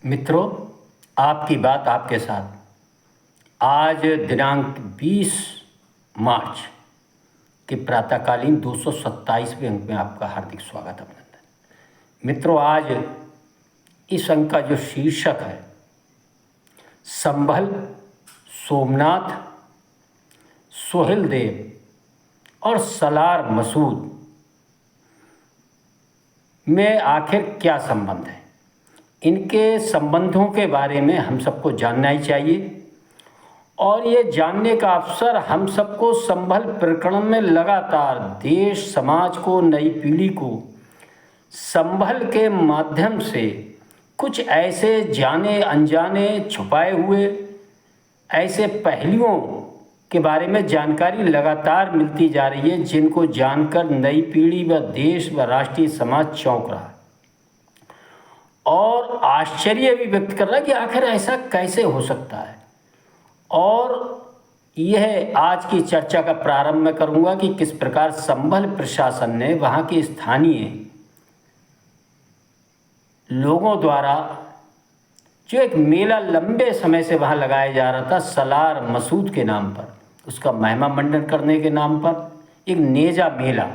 मित्रों, आपकी बात आपके साथ। आज दिनांक 20 मार्च के प्रातःकालीन 227वें अंक में आपका हार्दिक स्वागत अभिनंदन। मित्रों, आज इस अंक का जो शीर्षक है संभल, सोमनाथ, सोहेल देव और सलार मसूद में आखिर क्या संबंध है। इनके संबंधों के बारे में हम सबको जानना ही चाहिए और ये जानने का अवसर हम सबको संभल प्रकरण में लगातार देश समाज को, नई पीढ़ी को संभल के माध्यम से कुछ ऐसे जाने अनजाने छुपाए हुए ऐसे पहलुओं के बारे में जानकारी लगातार मिलती जा रही है, जिनको जानकर नई पीढ़ी व देश व राष्ट्रीय समाज चौंक रहा है और आश्चर्य भी व्यक्त कर रहा है कि आखिर ऐसा कैसे हो सकता है। और यह आज की चर्चा का प्रारंभ मैं करूंगा कि किस प्रकार संभल प्रशासन ने वहाँ के स्थानीय लोगों द्वारा जो एक मेला लंबे समय से वहाँ लगाया जा रहा था सलार मसूद के नाम पर, उसका महिमा मंडन करने के नाम पर एक नेजा मेला,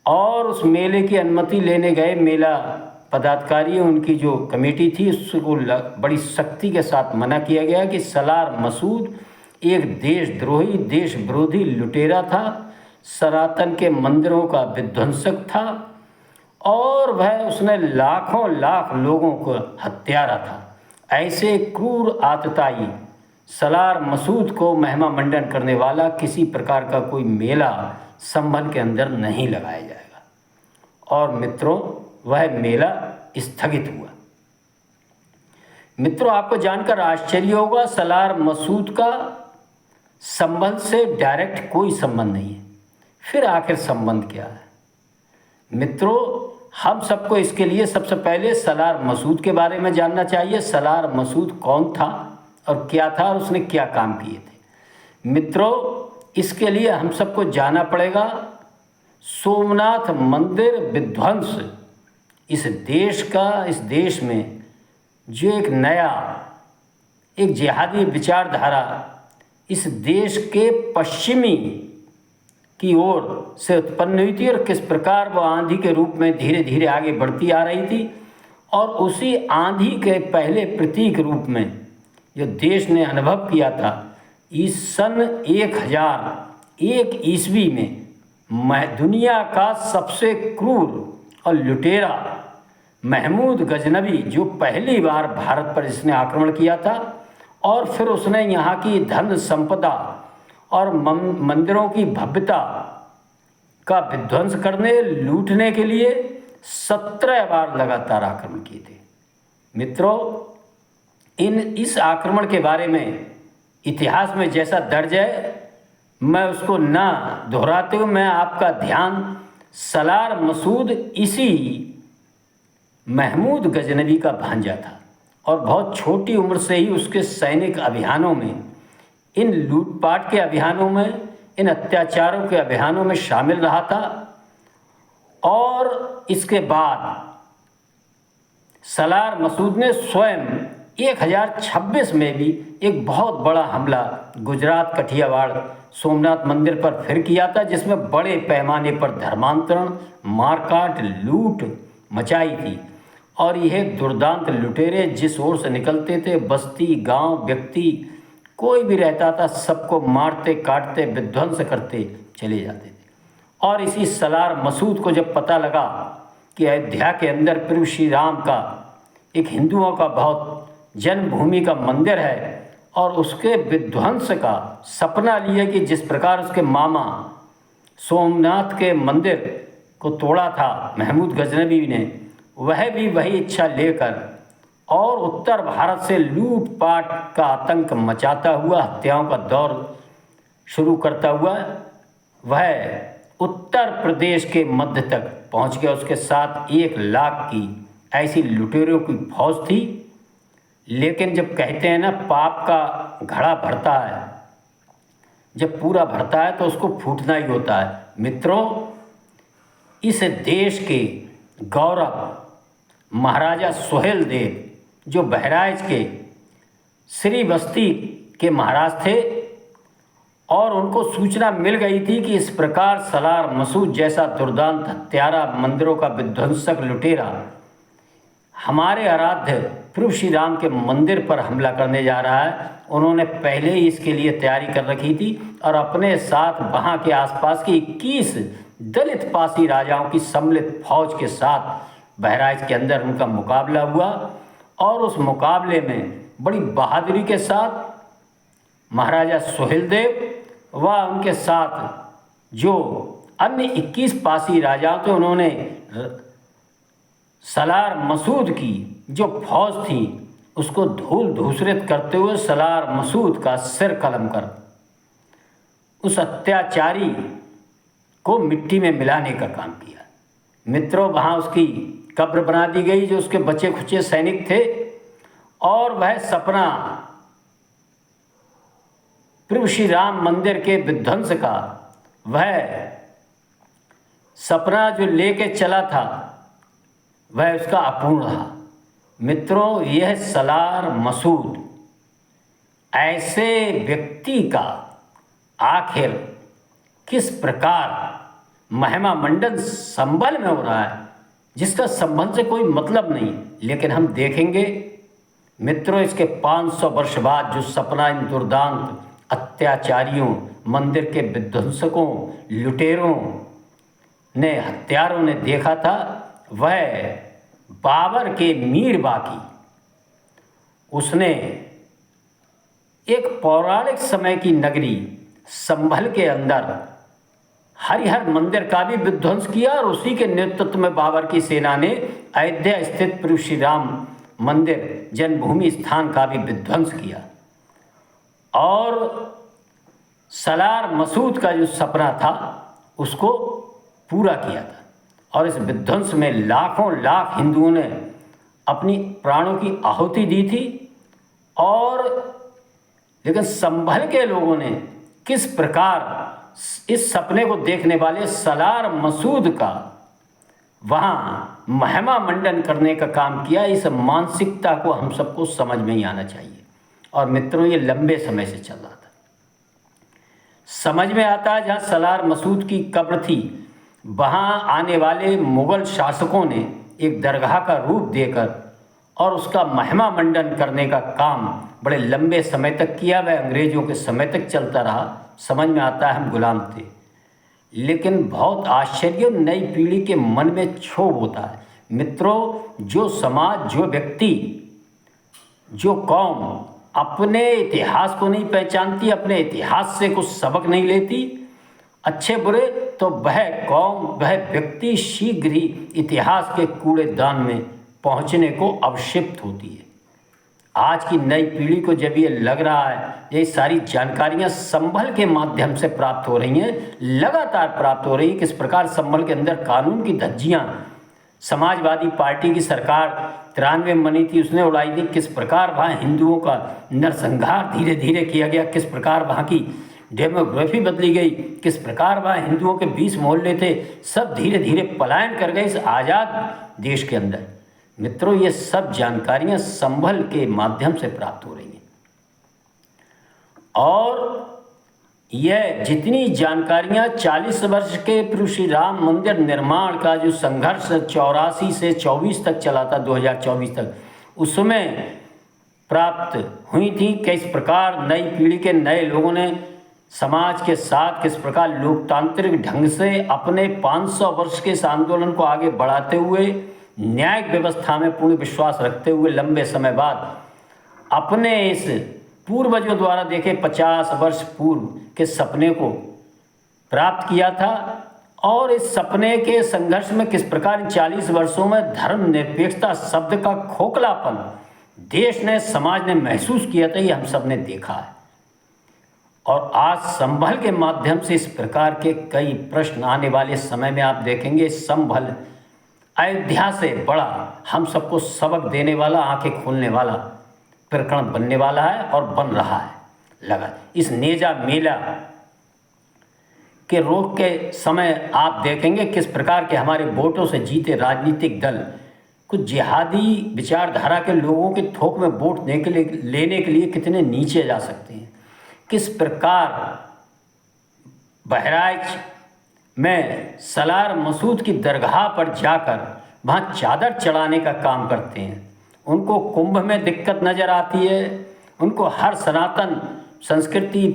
और उस मेले की अनुमति लेने गए मेला पदाधिकारी, उनकी जो कमेटी थी, उसको बड़ी सख्ती के साथ मना किया गया कि सलार मसूद एक देशद्रोही, देश विरोधी लुटेरा था, सनातन के मंदिरों का विध्वंसक था और वह उसने लाखों लाख लोगों को हत्यारा था। ऐसे क्रूर आतताई सलार मसूद को महिमा मंडन करने वाला किसी प्रकार का कोई मेला संभल के अंदर नहीं लगाया जाएगा। और मित्रों, वह मेला स्थगित हुआ। मित्रों, आपको जानकर आश्चर्य होगा, सलार मसूद का संबंध से डायरेक्ट कोई संबंध नहीं है। फिर आखिर संबंध क्या है? मित्रों, हम सबको इसके लिए सबसे पहले सलार मसूद के बारे में जानना चाहिए। सलार मसूद कौन था और क्या था और उसने क्या काम किए थे। मित्रों, इसके लिए हम सबको जाना पड़ेगा सोमनाथ मंदिर विध्वंस, इस देश में जो एक नया, एक जिहादी विचारधारा इस देश के पश्चिमी की ओर से उत्पन्न हुई थी और किस प्रकार वो आंधी के रूप में धीरे धीरे आगे बढ़ती आ रही थी। और उसी आंधी के पहले प्रतीक रूप में जो देश ने अनुभव किया था, इस सन 1001 ईस्वी में दुनिया का सबसे क्रूर और लुटेरा महमूद गजनवी, जो पहली बार भारत पर इसने आक्रमण किया था और फिर उसने यहाँ की धन संपदा और मंदिरों की भव्यता का विध्वंस करने, लूटने के लिए 17 बार लगातार आक्रमण किए थे। मित्रों, इस आक्रमण के बारे में इतिहास में जैसा दर्ज है, मैं उसको ना दोहराते हुए मैं आपका ध्यान सलार मसूद इसी महमूद गजनवी का भांजा था और बहुत छोटी उम्र से ही उसके सैनिक अभियानों में, इन लूटपाट के अभियानों में, इन अत्याचारों के अभियानों में शामिल रहा था। और इसके बाद सलार मसूद ने स्वयं 1026 में भी एक बहुत बड़ा हमला गुजरात कठियावाड़ सोमनाथ मंदिर पर फिर किया था, जिसमें बड़े पैमाने पर धर्मांतरण, मारकाट, लूट मचाई थी। और यह दुर्दांत लुटेरे जिस ओर से निकलते थे, बस्ती, गांव, व्यक्ति कोई भी रहता था, सबको मारते, काटते, विध्वंस करते चले जाते थे। और इसी सलार मसूद को जब पता लगा कि अयोध्या के अंदर प्रभु श्री राम का एक हिंदुओं का बहुत जन्मभूमि का मंदिर है और उसके विध्वंस का सपना लिए कि जिस प्रकार उसके मामा सोमनाथ के मंदिर को तोड़ा था महमूद गजनवी ने, वह भी वही इच्छा लेकर और उत्तर भारत से लूटपाट का आतंक मचाता हुआ, हत्याओं का दौर शुरू करता हुआ वह उत्तर प्रदेश के मध्य तक पहुंच गया। उसके साथ 1 लाख की ऐसी लुटेरों की फौज थी। लेकिन जब कहते हैं ना, पाप का घड़ा भरता है, जब पूरा भरता है तो उसको फूटना ही होता है। मित्रों, इस देश के गौरव महाराजा सोहेल देव जो बहराइच के श्री बस्ती के महाराज थे, और उनको सूचना मिल गई थी कि इस प्रकार सलार मसूद जैसा दुर्दांत हत्यारा, मंदिरों का विध्वंसक, लुटेरा हमारे आराध्य प्रभु श्री राम के मंदिर पर हमला करने जा रहा है। उन्होंने पहले ही इसके लिए तैयारी कर रखी थी और अपने साथ वहाँ के आसपास के 21 दलित पासी राजाओं की सम्मिलित फौज के साथ बहराइच के अंदर उनका मुकाबला हुआ, और उस मुकाबले में बड़ी बहादुरी के साथ महाराजा सोहेल देव व उनके साथ जो अन्य 21 पासी राजा थे, उन्होंने सलार मसूद की जो फौज थी उसको धूल धूसरित करते हुए सलार मसूद का सिर कलम कर उस अत्याचारी को मिट्टी में मिलाने का काम किया। मित्रों, वहाँ उसकी कब्र बना दी गई जो उसके बचे खुचे सैनिक थे, और वह सपना प्रभु श्री राम मंदिर के विध्वंस का वह सपना जो लेके चला था वह उसका अपूर्ण रहा। मित्रों, यह सलार मसूद ऐसे व्यक्ति का आखिर किस प्रकार महिमा मंडन संबल में हो रहा है जिसका संबंध से कोई मतलब नहीं, लेकिन हम देखेंगे मित्रों इसके 500 वर्ष बाद जो सपना इन दुर्दांत अत्याचारियों, मंदिर के विध्वंसकों, लुटेरों ने, हत्यारों ने देखा था, वह बाबर के मीर बाकी उसने एक पौराणिक समय की नगरी संभल के अंदर हरिहर मंदिर का भी विध्वंस किया, और उसी के नेतृत्व में बाबर की सेना ने अयोध्या स्थित प्रभु श्री राम मंदिर जन्मभूमि स्थान का भी विध्वंस किया। और सलार मसूद का जो सपना था उसको पूरा किया था, और इस विध्वंस में लाखों लाख हिंदुओं ने अपनी प्राणों की आहुति दी थी। और लेकिन संभल के लोगों ने किस प्रकार इस सपने को देखने वाले सलार मसूद का वहाँ महिमा मंडन करने का काम किया, इस मानसिकता को हम सबको समझ में ही आना चाहिए। और मित्रों, ये लंबे समय से चल रहा था। समझ में आता है जहाँ सलार मसूद की कब्र थी, वहाँ आने वाले मुग़ल शासकों ने एक दरगाह का रूप देकर और उसका महिमा मंडन करने का काम बड़े लंबे समय तक किया। वह अंग्रेज़ों के समय तक चलता रहा। समझ में आता है हम गुलाम थे, लेकिन बहुत आश्चर्य नई पीढ़ी के मन में क्षोभ होता है। मित्रों, जो समाज, जो व्यक्ति, जो कौम अपने इतिहास को नहीं पहचानती, अपने इतिहास से कुछ सबक नहीं लेती, अच्छे बुरे, तो वह कौम, वह व्यक्ति शीघ्र ही इतिहास के कूड़ेदान में पहुंचने को अवशिप्त होती है। आज की नई पीढ़ी को जब ये लग रहा है, ये सारी जानकारियां संभल के माध्यम से प्राप्त हो रही हैं, लगातार प्राप्त हो रही हैं, किस प्रकार संभल के अंदर कानून की धज्जियां समाजवादी पार्टी की सरकार 93 में बनी थी, उसने उड़ाई दी, किस प्रकार वहाँ हिंदुओं का नरसंहार धीरे धीरे किया गया, किस प्रकार वहाँ की डेमोग्राफी बदली गई, किस प्रकार वहाँ हिंदुओं के 20 मोहल्ले थे, सब धीरे धीरे पलायन कर गए इस आज़ाद देश के अंदर। मित्रों, ये सब जानकारियाँ संभल के माध्यम से प्राप्त हो रही हैं, और यह जितनी जानकारियाँ 40 वर्ष के प्रभु श्री राम मंदिर निर्माण का जो संघर्ष 84 से 24 तक चला था, 2024 तक, उसमें प्राप्त हुई थी, किस प्रकार नई पीढ़ी के नए लोगों ने समाज के साथ किस प्रकार लोकतांत्रिक ढंग से अपने 500 वर्ष के इस आंदोलन को आगे बढ़ाते हुए, न्यायिक व्यवस्था में पूर्ण विश्वास रखते हुए, लंबे समय बाद अपने इस पूर्वजों द्वारा देखे 50 वर्ष पूर्व के सपने को प्राप्त किया था। और इस सपने के संघर्ष में किस प्रकार इन 40 वर्षों में धर्मनिरपेक्षता शब्द का खोखलापन देश ने, समाज ने महसूस किया था, ये हम सब ने देखा है। और आज संभल के माध्यम से इस प्रकार के कई प्रश्न आने वाले समय में आप देखेंगे। संभल अयोध्या से बड़ा हम सबको सबक देने वाला, आंखें खोलने वाला प्रकरण बनने वाला है और बन रहा है लगा। इस नेजा मेला के रोक के समय आप देखेंगे किस प्रकार के हमारे वोटों से जीते राजनीतिक दल कुछ जिहादी विचारधारा के लोगों के थोक में वोट लेने के लिए कितने नीचे जा सकते हैं, किस प्रकार बहराइच में सलार मसूद की दरगाह पर जाकर वहाँ चादर चढ़ाने का काम करते हैं। उनको कुंभ में दिक्कत नज़र आती है, उनको हर सनातन संस्कृति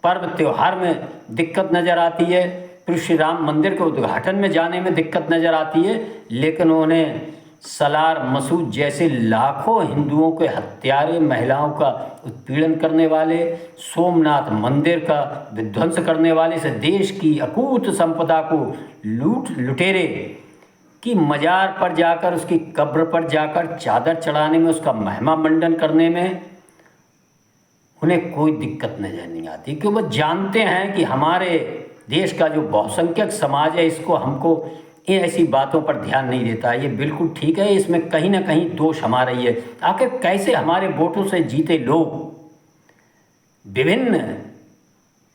पर्व त्यौहार में दिक्कत नज़र आती है, फिर श्री राम मंदिर के उद्घाटन में जाने में दिक्कत नज़र आती है, लेकिन उन्हें सलार मसूद जैसे लाखों हिंदुओं के हत्यारे, महिलाओं का उत्पीड़न करने वाले, सोमनाथ मंदिर का विध्वंस करने वाले, से देश की अकूत संपदा को लुटेरे की मजार पर जाकर, उसकी कब्र पर जाकर चादर चढ़ाने में, उसका महिमा मंडन करने में उन्हें कोई दिक्कत नजर नहीं आती, क्योंकि वो जानते हैं कि हमारे देश का जो बहुसंख्यक समाज है, इसको हमको ये ऐसी बातों पर ध्यान नहीं देता। ये बिल्कुल ठीक है, इसमें कहीं ना कहीं दोष हमारा ही है। आखिर कैसे हमारे वोटों से जीते लोग विभिन्न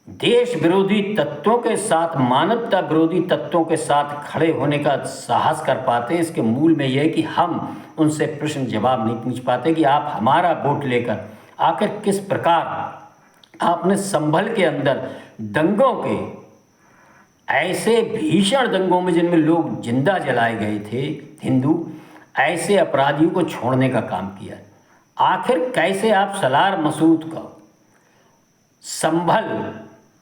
देश विरोधी तत्वों के साथ, मानवता विरोधी तत्वों के साथ खड़े होने का साहस कर पाते हैं? इसके मूल में यह है कि हम उनसे प्रश्न जवाब नहीं पूछ पाते कि आप हमारा वोट लेकर आखिर किस प्रकार आपने संभल के अंदर दंगों के, ऐसे भीषण दंगों में जिनमें लोग जिंदा जलाए गए थे हिंदू, ऐसे अपराधियों को छोड़ने का काम किया। आखिर कैसे आप सलार मसूद का संभल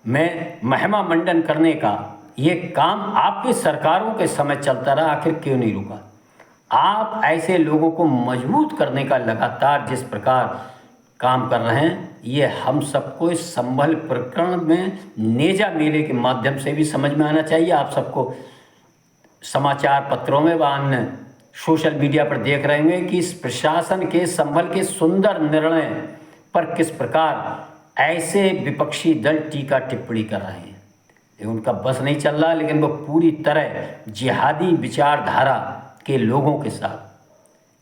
में महिमा मंडन करने का ये काम आपकी सरकारों के समय चलता रहा, आखिर क्यों नहीं रुका? आप ऐसे लोगों को मजबूत करने का लगातार जिस प्रकार काम कर रहे हैं, ये हम सबको इस संभल प्रकरण में नेजा मेले के माध्यम से भी समझ में आना चाहिए। आप सबको समाचार पत्रों में व अन्य सोशल मीडिया पर देख रहे होंगे कि इस प्रशासन के संभल के सुंदर निर्णय पर किस प्रकार ऐसे विपक्षी दल टीका टिप्पणी कर रहे हैं। ये उनका बस नहीं चल रहा, लेकिन वो पूरी तरह जिहादी विचारधारा के लोगों के साथ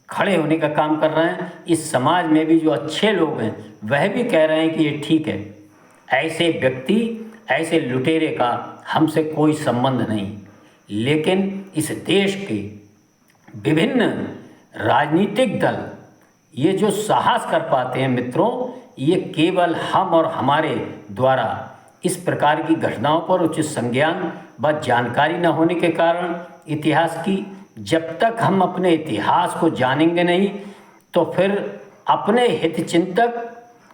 खड़े होने का काम कर रहे हैं। इस समाज में भी जो अच्छे लोग हैं वह भी कह रहे हैं कि ये ठीक है, ऐसे व्यक्ति, ऐसे लुटेरे का हमसे कोई संबंध नहीं। लेकिन इस देश के विभिन्न राजनीतिक दल ये जो साहस कर पाते हैं मित्रों, ये केवल हम और हमारे द्वारा इस प्रकार की घटनाओं पर उचित संज्ञान व जानकारी न होने के कारण, इतिहास की जब तक हम अपने इतिहास को जानेंगे नहीं तो फिर अपने हितचिंतक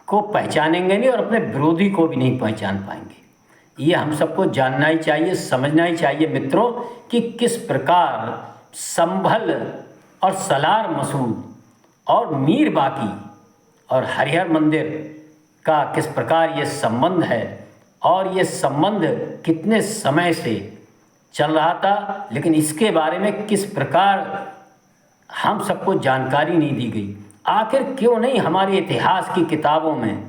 को पहचानेंगे नहीं और अपने विरोधी को भी नहीं पहचान पाएंगे। ये हम सबको जानना ही चाहिए, समझना ही चाहिए मित्रों कि किस प्रकार संभल और सलार मसूद और मीर बाकी और हरिहर मंदिर का किस प्रकार ये संबंध है और ये संबंध कितने समय से चल रहा था, लेकिन इसके बारे में किस प्रकार हम सबको जानकारी नहीं दी गई। आखिर क्यों नहीं हमारे इतिहास की किताबों में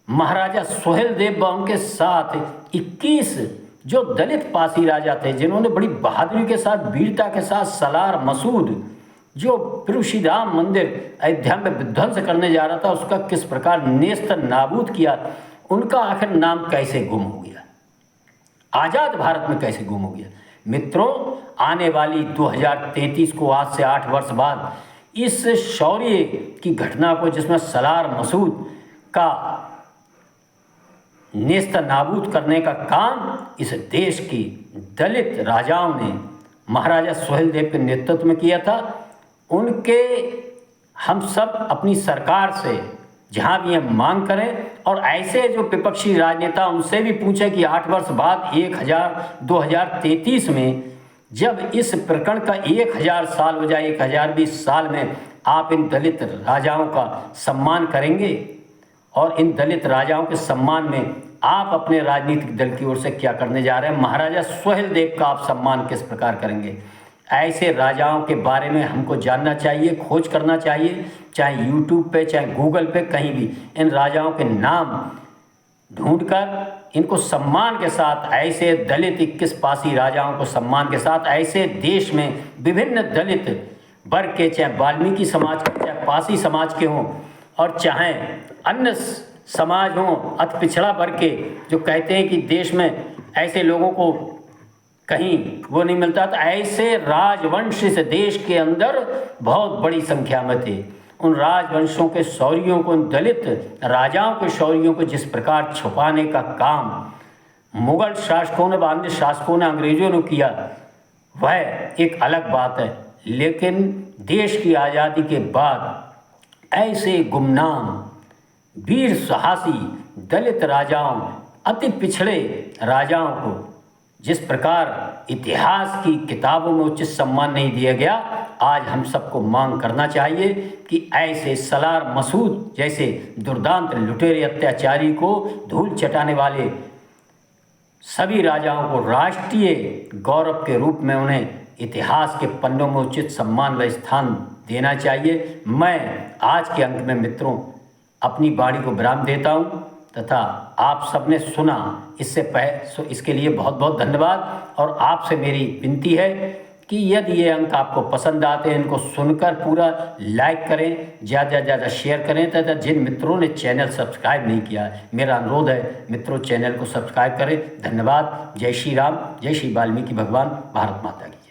महाराजा सोहेलदेव व उनके साथ 21 जो दलित पासी राजा थे, जिन्होंने बड़ी बहादुरी के साथ, वीरता के साथ सलार मसूद जो प्रभु श्री राम मंदिर अयोध्या में विध्वंस करने जा रहा था, उसका किस प्रकार नेस्त नाबूद किया, उनका आखिर नाम कैसे गुम हो गया, आज़ाद भारत में कैसे गुम हो गया। मित्रों, आने वाली 2033 को, आज से 8 वर्ष बाद, इस शौर्य की घटना को, जिसमें सलार मसूद का नेस्त नाबूद करने का काम इस देश की दलित राजाओं ने महाराजा सोहेलदेव के नेतृत्व में किया था, उनके हम सब अपनी सरकार से जहाँ भी हम मांग करें और ऐसे जो विपक्षी राजनेता उनसे भी पूछें कि 8 वर्ष बाद 2033 में जब इस प्रकरण का 1000 साल हो जाए, 1020 साल में आप इन दलित राजाओं का सम्मान करेंगे और इन दलित राजाओं के सम्मान में आप अपने राजनीतिक दल की ओर से क्या करने जा रहे हैं, महाराजा सोहेलदेव का आप सम्मान किस प्रकार करेंगे। ऐसे राजाओं के बारे में हमको जानना चाहिए, खोज करना चाहिए, चाहे यूट्यूब पे, चाहे गूगल पे, कहीं भी इन राजाओं के नाम ढूंढकर इनको सम्मान के साथ, ऐसे दलित 21 पासी राजाओं को सम्मान के साथ, ऐसे देश में विभिन्न दलित वर्ग के, चाहे वाल्मीकि समाज के, चाहे पासी समाज के हों और चाहे अन्य समाज हों, अति पिछड़ा वर्ग के, जो कहते हैं कि देश में ऐसे लोगों को कहीं वो नहीं मिलता था। ऐसे राजवंश इस देश के अंदर बहुत बड़ी संख्या में थे। उन राजवंशों के शौर्यों को, उन दलित राजाओं के शौर्यों को जिस प्रकार छुपाने का काम मुगल शासकों ने, बाद में शासकों ने, अंग्रेजों ने किया, वह एक अलग बात है। लेकिन देश की आज़ादी के बाद ऐसे गुमनाम वीर साहसी दलित राजाओं, अति पिछड़े राजाओं को जिस प्रकार इतिहास की किताबों में उचित सम्मान नहीं दिया गया, आज हम सबको मांग करना चाहिए कि ऐसे सलार मसूद जैसे दुर्दांत लुटेरे अत्याचारी को धूल चटाने वाले सभी राजाओं को राष्ट्रीय गौरव के रूप में उन्हें इतिहास के पन्नों में उचित सम्मान व स्थान देना चाहिए। मैं आज के अंक में मित्रों अपनी वाणी को विराम देता हूँ तथा आप सबने सुना, इसके लिए बहुत बहुत धन्यवाद। और आपसे मेरी विनती है कि यदि ये अंक आपको पसंद आते हैं, इनको सुनकर पूरा लाइक करें, ज़्यादा से ज़्यादा शेयर करें तथा जिन मित्रों ने चैनल सब्सक्राइब नहीं किया है, मेरा अनुरोध है मित्रों चैनल को सब्सक्राइब करें। धन्यवाद। जय श्री राम, जय श्री वाल्मीकि भगवान, भारत माता की।